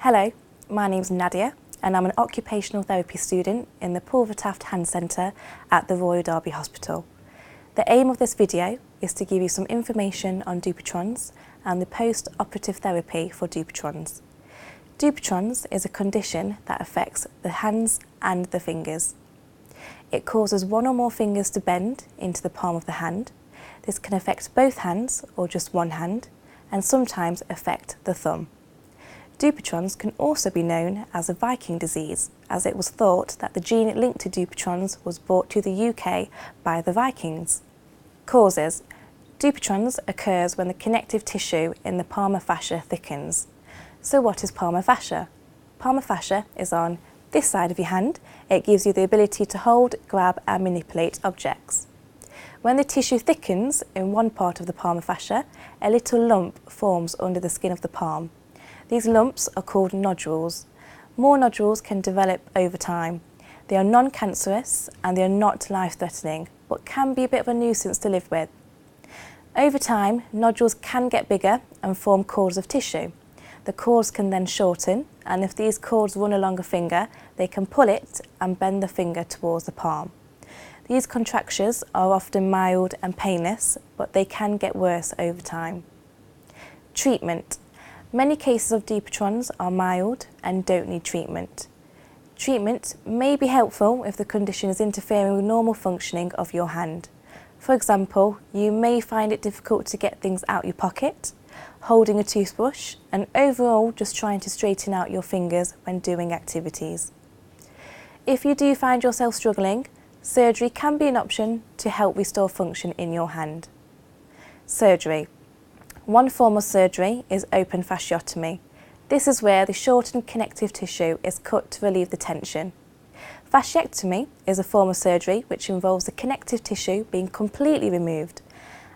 Hello, my name's Nadia and I'm an occupational therapy student in the Pulver Taft Hand Centre at the Royal Derby Hospital. The aim of this video is to give you some information on Dupuytren's and the post-operative therapy for Dupuytren's. Dupuytren's is a condition that affects the hands and the fingers. It causes one or more fingers to bend into the palm of the hand. This can affect both hands or just one hand, and sometimes affect the thumb. Dupuytren's can also be known as a Viking disease, as it was thought that the gene linked to Dupuytren's was brought to the UK by the Vikings. Causes. Dupuytren's occurs when the connective tissue in the palmar fascia thickens. So what is palmar fascia? Palmar fascia is on this side of your hand. It gives you the ability to hold, grab and manipulate objects. When the tissue thickens in one part of the palmar fascia, a little lump forms under the skin of the palm. These lumps are called nodules. More nodules can develop over time. They are non-cancerous and they are not life-threatening, but can be a bit of a nuisance to live with. Over time, nodules can get bigger and form cords of tissue. The cords can then shorten, and if these cords run along a finger, they can pull it and bend the finger towards the palm. These contractures are often mild and painless, but they can get worse over time. Treatment. Many cases of Dupuytren's are mild and don't need treatment. Treatment may be helpful if the condition is interfering with normal functioning of your hand. For example, you may find it difficult to get things out your pocket, holding a toothbrush, and overall just trying to straighten out your fingers when doing activities. If you do find yourself struggling, surgery can be an option to help restore function in your hand. Surgery. One form of surgery is open fasciotomy. This is where the shortened connective tissue is cut to relieve the tension. Fasciectomy is a form of surgery which involves the connective tissue being completely removed.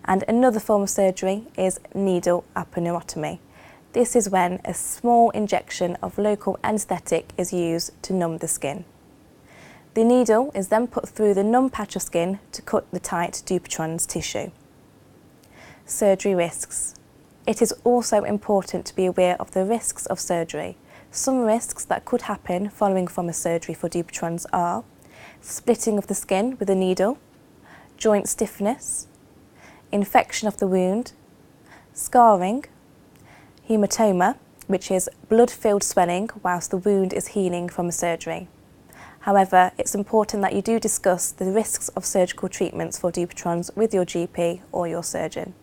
And another form of surgery is needle aponeurotomy. This is when a small injection of local anaesthetic is used to numb the skin. The needle is then put through the numb patch of skin to cut the tight Dupuytren's tissue. Surgery risks. It is also important to be aware of the risks of surgery. Some risks that could happen following from a surgery for Dupuytren's are splitting of the skin with a needle, joint stiffness, infection of the wound, scarring, hematoma, which is blood-filled swelling whilst the wound is healing from a surgery. However, it's important that you do discuss the risks of surgical treatments for Dupuytren's with your GP or your surgeon.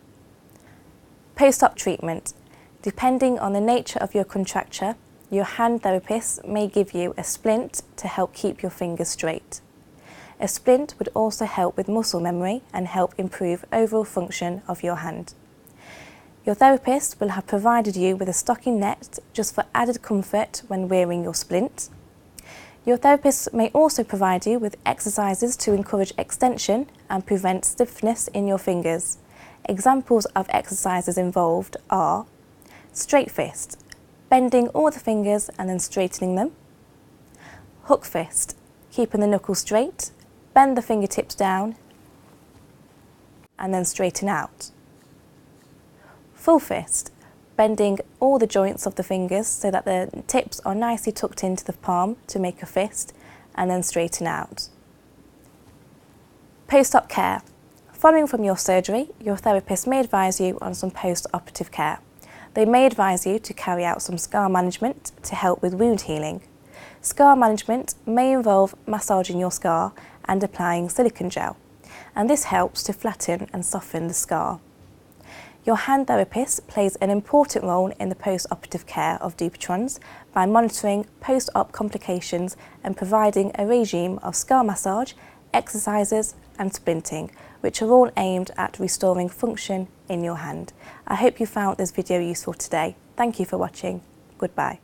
Post-op treatment. Depending on the nature of your contracture, your hand therapist may give you a splint to help keep your fingers straight. A splint would also help with muscle memory and help improve overall function of your hand. Your therapist will have provided you with a stocking net just for added comfort when wearing your splint. Your therapist may also provide you with exercises to encourage extension and prevent stiffness in your fingers. Examples of exercises involved are straight fist, bending all the fingers and then straightening them. Hook fist, keeping the knuckles straight, bend the fingertips down and then straighten out. Full fist, bending all the joints of the fingers so that the tips are nicely tucked into the palm to make a fist and then straighten out. Post-op care. Following from your surgery, your therapist may advise you on some post-operative care. They may advise you to carry out some scar management to help with wound healing. Scar management may involve massaging your scar and applying silicone gel, and this helps to flatten and soften the scar. Your hand therapist plays an important role in the post-operative care of Dupuytren's by monitoring post-op complications and providing a regime of scar massage, exercises and splinting, which are all aimed at restoring function in your hand. I hope you found this video useful today. Thank you for watching. Goodbye.